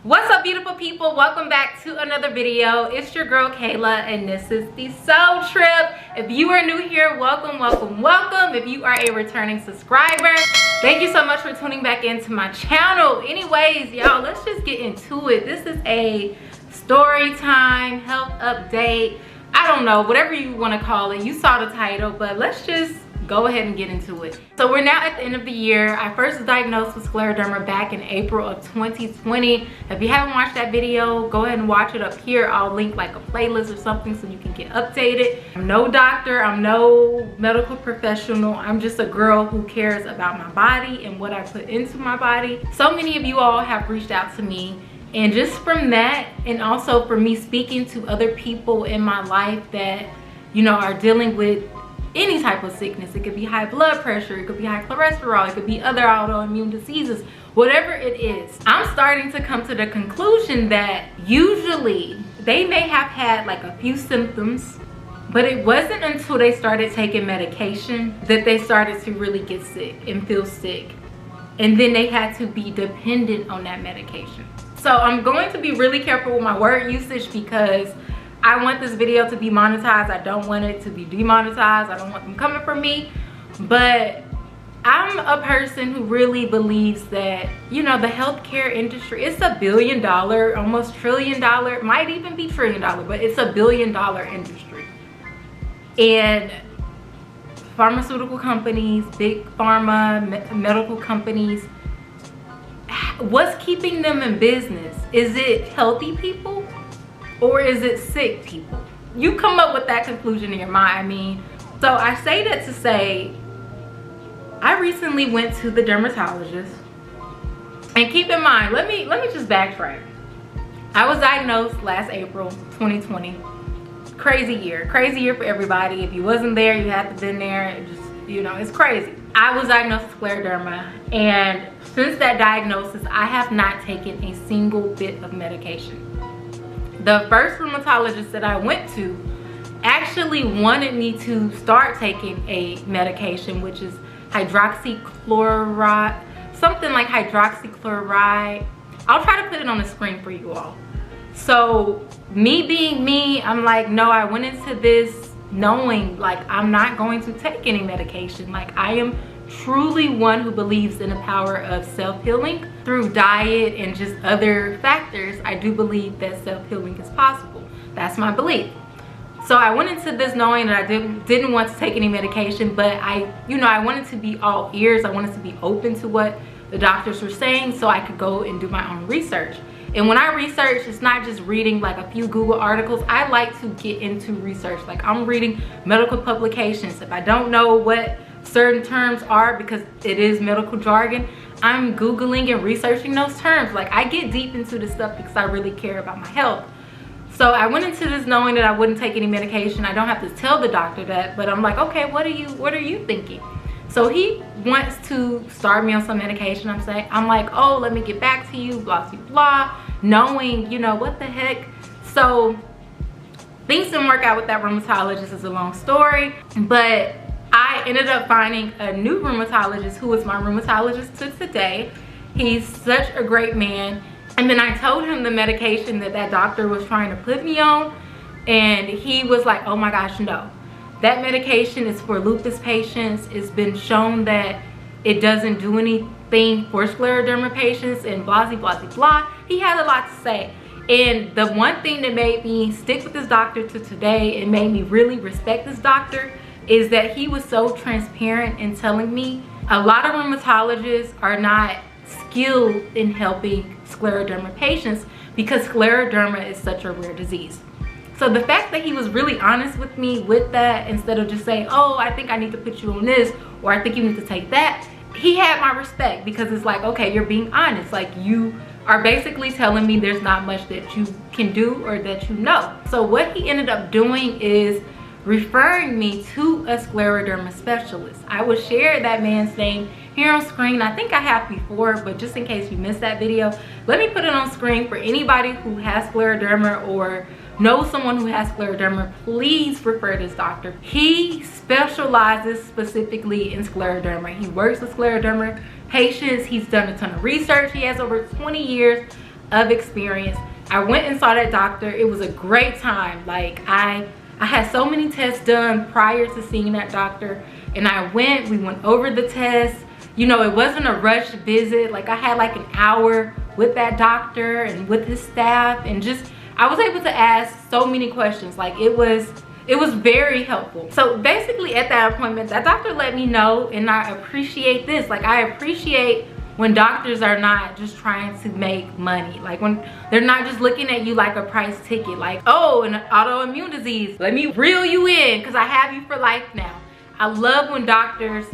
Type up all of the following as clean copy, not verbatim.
What's up, beautiful people? Welcome back to another video. It's your girl Kayla and this is the Soul Trip. If you are new here, welcome. If you are a returning subscriber, thank you so much for tuning back into my channel. Anyways, y'all, let's just get into it. This is a story time, health update, I don't know, whatever you want to call it. You saw the title, but let's just go ahead and get into it. So we're now at the end of the year. I first was diagnosed with scleroderma back in April of 2020. If you haven't watched that video, go ahead and watch it up here. I'll link like a playlist or something so you can get updated. I'm no doctor, I'm no medical professional. I'm just a girl who cares about my body and what I put into my body. So many of you all have reached out to me, and just from that, and also for me speaking to other people in my life that, you know, are dealing with any type of sickness. It could be high blood pressure, it could be high cholesterol, it could be other autoimmune diseases, whatever it is. I'm starting to come to the conclusion that usually they may have had like a few symptoms, but it wasn't until they started taking medication that they started to really get sick and feel sick. And then they had to be dependent on that medication. So I'm going to be really careful with my word usage because I want this video to be monetized. I don't want it to be demonetized. I don't want them coming for me. But I'm a person who really believes that, you know, the healthcare industry, it's $1 billion, almost $1 trillion, might even be $1 trillion, but it's $1 billion industry. And pharmaceutical companies, big pharma, medical companies, what's keeping them in business? Is it healthy people? Or is it sick people? You come up with that conclusion in your mind. I mean, so I say that to say, I recently went to the dermatologist. And keep in mind, let me just backtrack. I was diagnosed last April 2020. Crazy year for everybody. If you wasn't there, you had to been there. It just, you know, it's crazy. I was diagnosed with scleroderma, and since that diagnosis, I have not taken a single bit of medication. The first rheumatologist that I went to actually wanted me to start taking a medication, which is hydroxychloroquine, something like hydroxychloroquine. I'll try to put it on the screen for you all. So me being me, I'm like, no, I went into this knowing like I'm not going to take any medication. Like, I am truly one who believes in the power of self-healing through diet and just other factors. I do believe that self-healing is possible. That's my belief. So I went into this knowing that I didn't want to take any medication, but I wanted to be all ears. I wanted to be open to what the doctors were saying so I could go and do my own research. And when I research, it's not just reading like a few Google articles. I like to get into research. Like, I'm reading medical publications. If I don't know what certain terms are, because it is medical jargon, I'm Googling and researching those terms. Like, I get deep into this stuff because I really care about my health. So I went into this knowing that I wouldn't take any medication. I don't have to tell the doctor that, but I'm like, okay, what are you thinking? So he wants to start me on some medication. I'm like, oh, let me get back to you, blah, blah, blah, knowing, you know, what the heck. So things didn't work out with that rheumatologist. It's a long story, but I ended up finding a new rheumatologist who is my rheumatologist to today. He's such a great man. And then I told him the medication that doctor was trying to put me on, and he was like, oh my gosh, no. That medication is for lupus patients. It's been shown that it doesn't do anything for scleroderma patients and blah, blah, blah, blah. He had a lot to say. And the one thing that made me stick with this doctor to today and made me really respect this doctor is that he was so transparent in telling me a lot of rheumatologists are not skilled in helping scleroderma patients because scleroderma is such a rare disease. So the fact that he was really honest with me with that, instead of just saying, oh, I think I need to put you on this, or I think you need to take that, he had my respect, because it's like, okay, you're being honest. Like, you are basically telling me there's not much that you can do or that you know. So what he ended up doing is referring me to a scleroderma specialist. I will share that man's name here on screen. I think I have before, but just in case you missed that video, let me put it on screen for anybody who has scleroderma or knows someone who has scleroderma. Please refer this doctor. He specializes specifically in scleroderma. He works with scleroderma patients. He's done a ton of research. He has over 20 years of experience. I went and saw that doctor. It was a great time. Like I had so many tests done prior to seeing that doctor, and we went over the tests. You know, it wasn't a rushed visit. Like I had like an hour with that doctor and with his staff, and just I was able to ask so many questions. Like it was very helpful. So basically at that appointment, that doctor let me know, and I appreciate this. Like I appreciate when doctors are not just trying to make money. Like when they're not just looking at you like a price ticket. Like, oh, an autoimmune disease, let me reel you in because I have you for life now. I love when doctors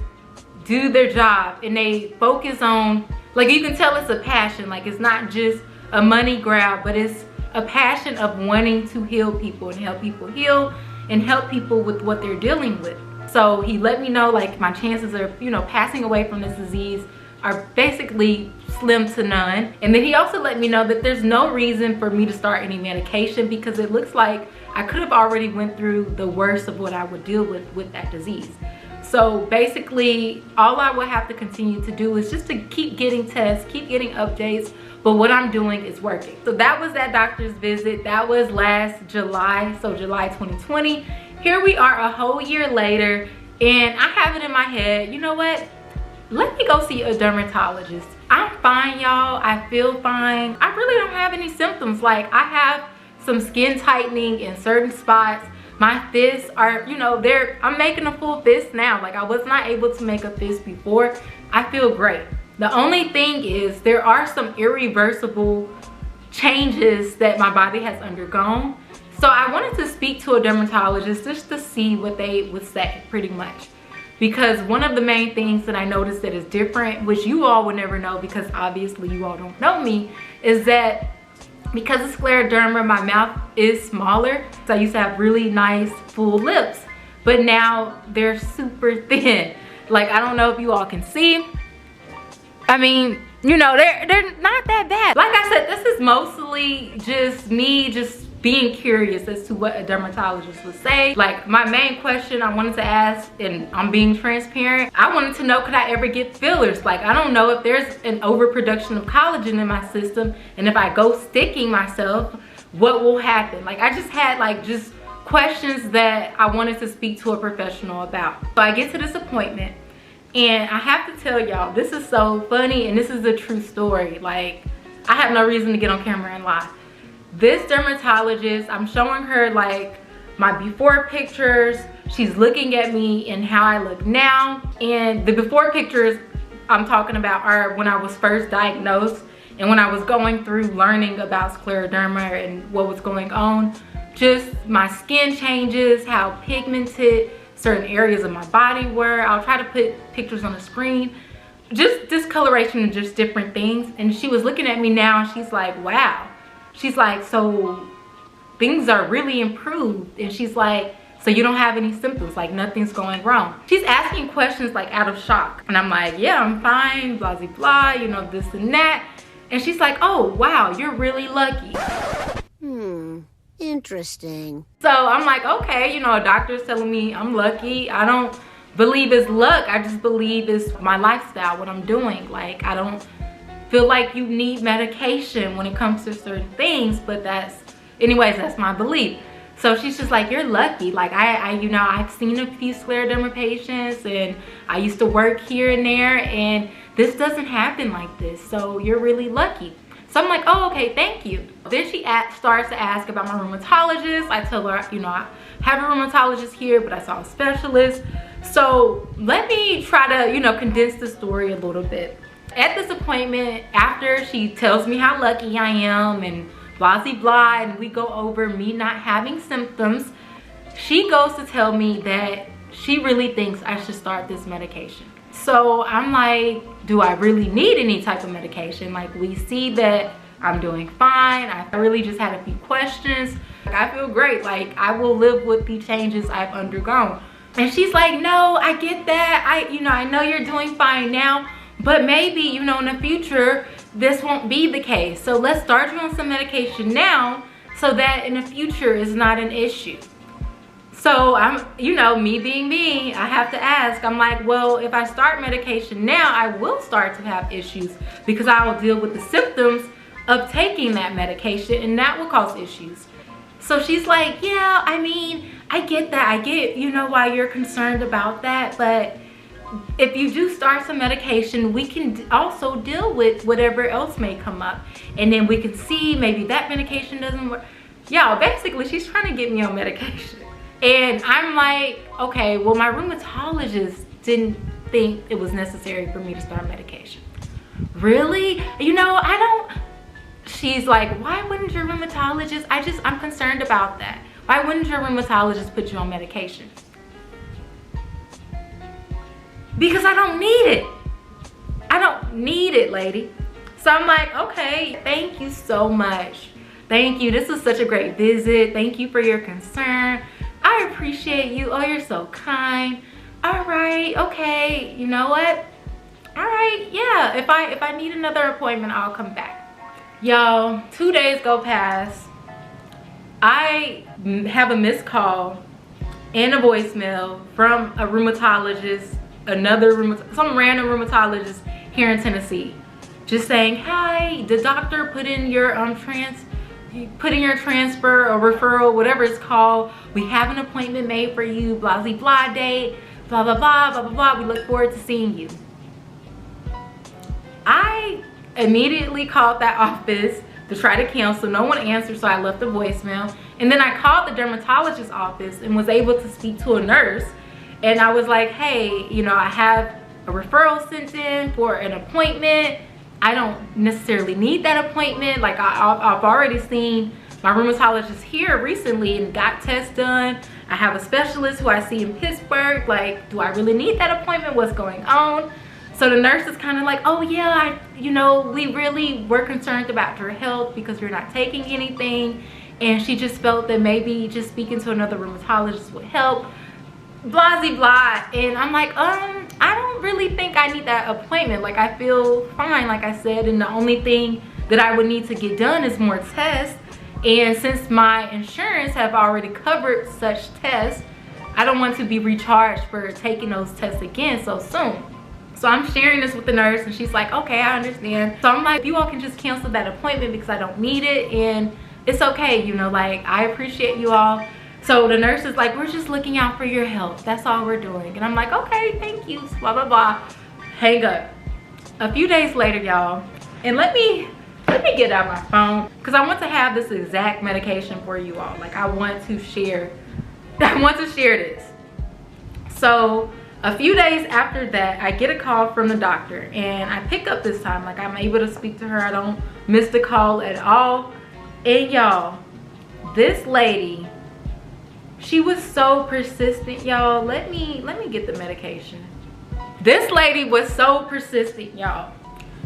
do their job and they focus on, like you can tell it's a passion. Like it's not just a money grab, but it's a passion of wanting to heal people and help people heal and help people with what they're dealing with. So he let me know like my chances of, you know, passing away from this disease are basically slim to none. And then he also let me know that there's no reason for me to start any medication because it looks like I could have already went through the worst of what I would deal with that disease. So basically all I would have to continue to do is just to keep getting tests, keep getting updates, but what I'm doing is working. So that was that doctor's visit. That was last July, so July 2020. Here we are a whole year later, and I have it in my head, you know what? Let me go see a dermatologist. I'm fine, y'all. I feel fine. I really don't have any symptoms. Like I have some skin tightening in certain spots. My fists are, you know, I'm making a full fist now. Like I was not able to make a fist before. I feel great. The only thing is there are some irreversible changes that my body has undergone. So I wanted to speak to a dermatologist just to see what they would say pretty much. Because one of the main things that I noticed that is different, which you all would never know because obviously you all don't know me, is that because of scleroderma, my mouth is smaller. So I used to have really nice full lips, but now they're super thin. Like I don't know if you all can see. I mean, you know, they're not that bad. Like I said, this is mostly just me just being curious as to what a dermatologist would say. Like my main question I wanted to ask, and I'm being transparent, I wanted to know, could I ever get fillers? Like I don't know if there's an overproduction of collagen in my system, and if I go sticking myself, what will happen? Like I just had like just questions that I wanted to speak to a professional about. So I get to this appointment, and I have to tell y'all, this is so funny, and this is a true story. Like I have no reason to get on camera and lie. This dermatologist, I'm showing her like my before pictures. She's looking at me and how I look now. And the before pictures I'm talking about are when I was first diagnosed and when I was going through learning about scleroderma and what was going on. Just my skin changes, how pigmented certain areas of my body were. I'll try to put pictures on the screen. Just discoloration and just different things. And she was looking at me now and she's like, wow. She's like, so things are really improved. And she's like, so you don't have any symptoms, like nothing's going wrong. She's asking questions like out of shock. And I'm like, yeah, I'm fine, blah, blah, blah, you know, this and that. And she's like, oh, wow, you're really lucky. Interesting. So I'm like, okay, you know, a doctor's telling me I'm lucky. I don't believe it's luck. I just believe it's my lifestyle, what I'm doing. Like, I don't feel like you need medication when it comes to certain things, but anyways, that's my belief. So she's just like, you're lucky. Like you know, I've seen a few scleroderma patients and I used to work here and there, and this doesn't happen like this. So you're really lucky. So I'm like, oh, okay, thank you. Then she starts to ask about my rheumatologist. I tell her, you know, I have a rheumatologist here, but I saw a specialist. So let me try to, you know, condense the story a little bit. At this appointment, after she tells me how lucky I am and blah, blah, blah, and we go over me not having symptoms, she goes to tell me that she really thinks I should start this medication. So I'm like, do I really need any type of medication? Like, we see that I'm doing fine. I really just had a few questions. Like, I feel great. Like, I will live with the changes I've undergone. And she's like, no, I get that. I know you're doing fine now, but maybe, you know, in the future, this won't be the case. So let's start you on some medication now so that in the future is not an issue. So I'm, you know, me being me, I have to ask, I'm like, well, if I start medication now, I will start to have issues because I will deal with the symptoms of taking that medication, and that will cause issues. So she's like, yeah, I mean, I get that. I get, you know, why you're concerned about that. But if you do start some medication, we can also deal with whatever else may come up. And then we can see maybe that medication doesn't work. Y'all, basically, she's trying to get me on medication. And I'm like, okay, well, my rheumatologist didn't think it was necessary for me to start medication. Really? You know, I don't. She's like, why wouldn't your rheumatologist? I'm concerned about that. Why wouldn't your rheumatologist put you on medication? Because I don't need it. I don't need it, lady. So I'm like, okay, thank you so much. Thank you. This was such a great visit. Thank you for your concern. I appreciate you. Oh, you're so kind. All right, okay. You know what? All right, yeah. If I need another appointment, I'll come back. Y'all, 2 days go past. I have a missed call and a voicemail from a rheumatologist, some random rheumatologist here in Tennessee, just saying, hi, the doctor put in your transfer or referral, whatever it's called. We have an appointment made for you, blah, blah, blah date, blah, blah, blah, blah, blah, blah. We look forward to seeing you. I immediately called that office to try to cancel. No one answered, so I left a voicemail. And then I called the dermatologist's office and was able to speak to a nurse. And I was like, hey, you know, I have a referral sent in for an appointment. I don't necessarily need that appointment. Like I've already seen my rheumatologist here recently and got tests done. I have a specialist who I see in Pittsburgh. Like, do I really need that appointment? What's going on? So the nurse is kind of like, oh yeah, you know, we really were concerned about your health because you're not taking anything. And she just felt that maybe just speaking to another rheumatologist would help. Blah, blah, blah. And I'm like, I don't really think I need that appointment. Like, I feel fine, like I said. And the only thing that I would need to get done is more tests. And since my insurance have already covered such tests, I don't want to be recharged for taking those tests again so soon. So I'm sharing this with the nurse and she's like, okay, I understand. So I'm like, you all can just cancel that appointment because I don't need it and it's okay, you know, like I appreciate you all. So the nurse is like, we're just looking out for your health. That's all we're doing. And I'm like, okay, thank you, blah, blah, blah. Hang up. A few days later, y'all, and let me get out my phone because I want to have this exact medication for you all. Like I want to share this. So a few days after that, I get a call from the doctor and I pick up this time. Like I'm able to speak to her. I don't miss the call at all. And y'all, this lady, she was so persistent, y'all. Let me get the medication. This lady was so persistent, y'all.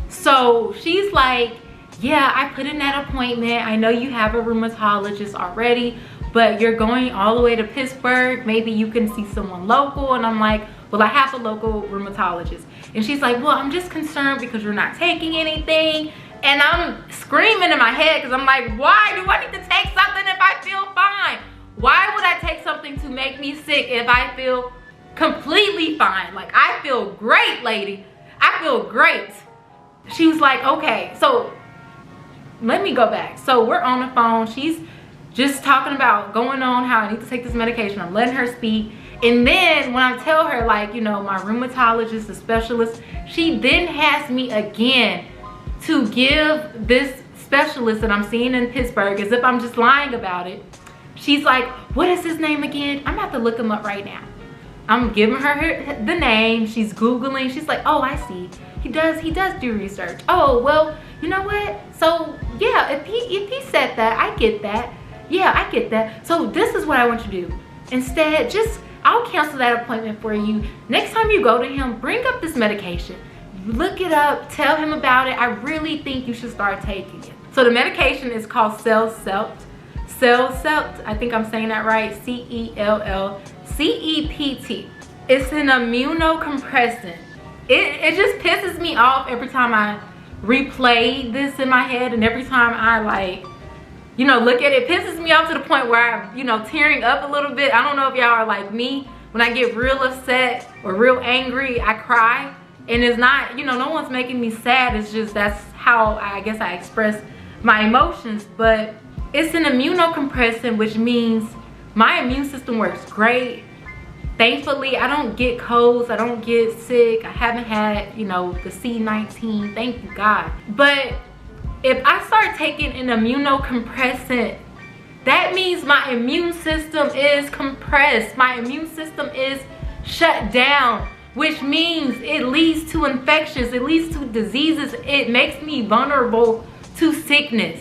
So she's like, yeah, I put in that appointment. I know you have a rheumatologist already, but you're going all the way to Pittsburgh. Maybe you can see someone local. And I'm like, well, I have a local rheumatologist. And she's like, well, I'm just concerned because you're not taking anything. And I'm screaming in my head because I'm like, why do I need to take something if I feel fine? Why would I take something to make me sick if I feel completely fine? Like, I feel great, lady. I feel great. She was like, okay, so let me go back. So we're on the phone. She's just talking about going on how I need to take this medication. I'm letting her speak. And then when I tell her, like, you know, my rheumatologist, the specialist, she then has me again to give this specialist that I'm seeing in Pittsburgh as if I'm just lying about it. She's like, what is his name again? I'm about to look him up right now. I'm giving her the name. She's Googling. She's like, oh, I see. He does do research. Oh, well, you know what? So yeah, if he said that, I get that. Yeah, I get that. So this is what I want you to do. Instead, I'll cancel that appointment for you. Next time you go to him, bring up this medication. Look it up, tell him about it. I really think you should start taking it. So the medication is called Celcept. I think I'm saying that right. Cellcept. It's an immunocompressant. It just pisses me off every time I replay this in my head and every time I like, you know, look at it. It pisses me off to the point where I'm, you know, tearing up a little bit. I don't know if y'all are like me. When I get real upset or real angry, I cry. And it's not, you know, no one's making me sad. It's just that's how I guess I express my emotions, but it's an immunocompressant, which means my immune system works great. Thankfully, I don't get colds, I don't get sick, I haven't had, you know, the C-19, thank you God. But if I start taking an immunocompressant, that means my immune system is compressed, my immune system is shut down, which means it leads to infections, it leads to diseases, it makes me vulnerable to sickness.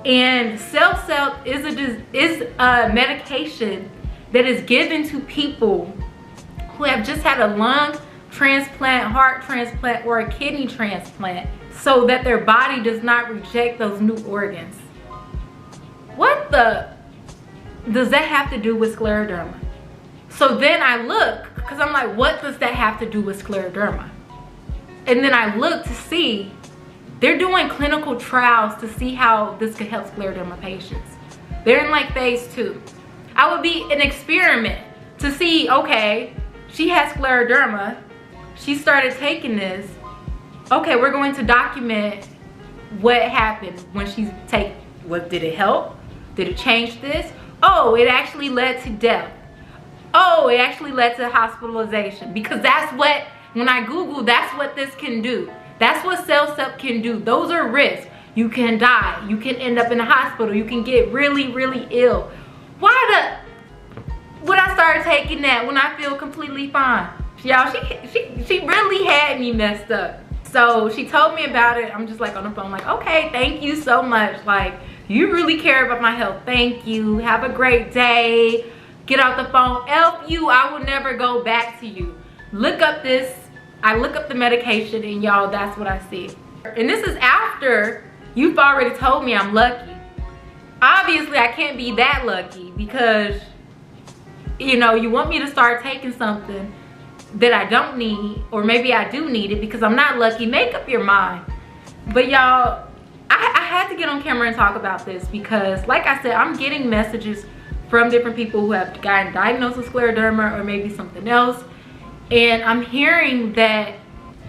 And Self is a medication that is given to people who have just had a lung transplant, heart transplant, or a kidney transplant, so that their body does not reject those new organs. What the does that have to do with scleroderma? So then I look, because I'm like, what does that have to do with scleroderma? And then I look to see, they're doing clinical trials to see how this could help scleroderma patients. They're in like phase 2. I would be an experiment to see, okay, she has scleroderma, she started taking this, okay, we're going to document what happened when she's taking, did it help? Did it change this? Oh, it actually led to death. Oh, it actually led to hospitalization, because that's what, when I Google, that's what this can do. That's what CellSep can do. Those are risks. You can die, you can end up in a hospital, you can get really, really ill. Why would I start taking that when I feel completely fine? Y'all, she really had me messed up. So she told me about it. I'm just like on the phone like, okay, thank you so much. Like, you really care about my health. Thank you. Have a great day. Get off the phone. Help you. I will never go back to you. Look up this. I look up the medication, and y'all, that's what I see. And this is after you've already told me I'm lucky. Obviously, I can't be that lucky, because, you know, you want me to start taking something that I don't need, or maybe I do need it because I'm not lucky. Make up your mind. But y'all, I had to get on camera and talk about this because, like I said, I'm getting messages from different people who have gotten diagnosed with scleroderma or maybe something else. And I'm hearing that,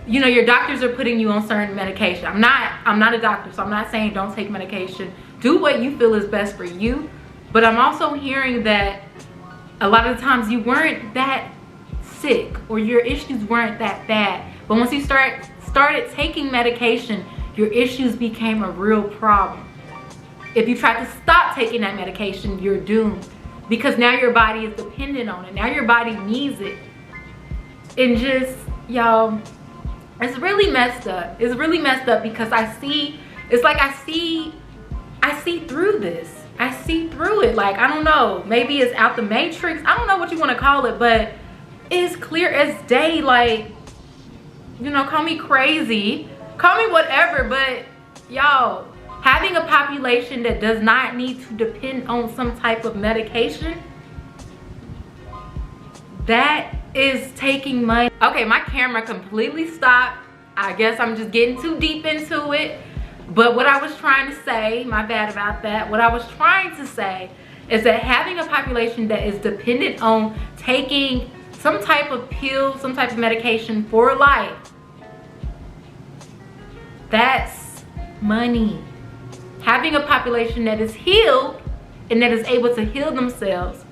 you know, your doctors are putting you on certain medication. I'm not a doctor, so I'm not saying don't take medication. Do what you feel is best for you. But I'm also hearing that a lot of the times you weren't that sick, or your issues weren't that bad. But once you started taking medication, your issues became a real problem. If you try to stop taking that medication, you're doomed, because now your body is dependent on it. Now your body needs it. And just, y'all, it's really messed up. It's really messed up because I see, it's like I see through this. I see through it. Like, I don't know, maybe it's out the matrix. I don't know what you want to call it, but it's clear as day. Like, you know, call me crazy, call me whatever, but y'all, having a population that does not need to depend on some type of medication, that is taking money. Okay, my camera completely stopped. I guess I'm just getting too deep into it. But what I was trying to say, my bad about that, what I was trying to say is that having a population that is dependent on taking some type of pill, some type of medication for life, that's money. Having a population that is healed and that is able to heal themselves,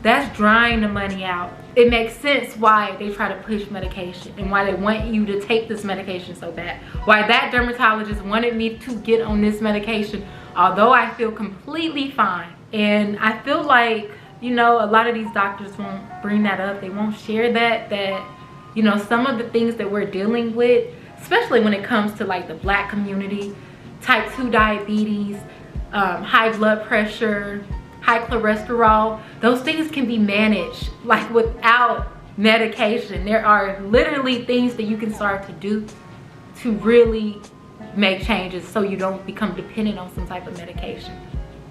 that's drying the money out. It makes sense why they try to push medication and why they want you to take this medication so bad. Why that dermatologist wanted me to get on this medication, although I feel completely fine. And I feel like, you know, a lot of these doctors won't bring that up. They won't share that, you know, some of the things that we're dealing with, especially when it comes to like the Black community, type 2 diabetes, high blood pressure, high cholesterol, those things can be managed like without medication. There are literally things that you can start to do to really make changes so you don't become dependent on some type of medication.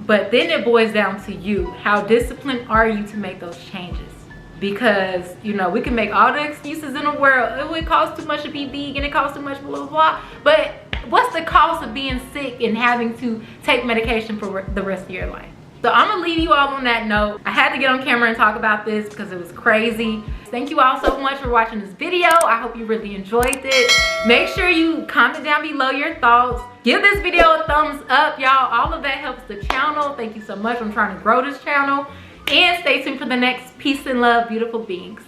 But then it boils down to you. How disciplined are you to make those changes? Because, you know, we can make all the excuses in the world. It would cost too much to be vegan, it costs too much, blah, blah, blah. But what's the cost of being sick and having to take medication for the rest of your life? So I'm gonna leave you all on that note. I had to get on camera and talk about this because it was crazy. Thank you all so much for watching this video. I hope you really enjoyed it. Make sure you comment down below your thoughts. Give this video a thumbs up, y'all. All of that helps the channel. Thank you so much. I'm trying to grow this channel. And stay tuned for the next Peace and Love, beautiful beings.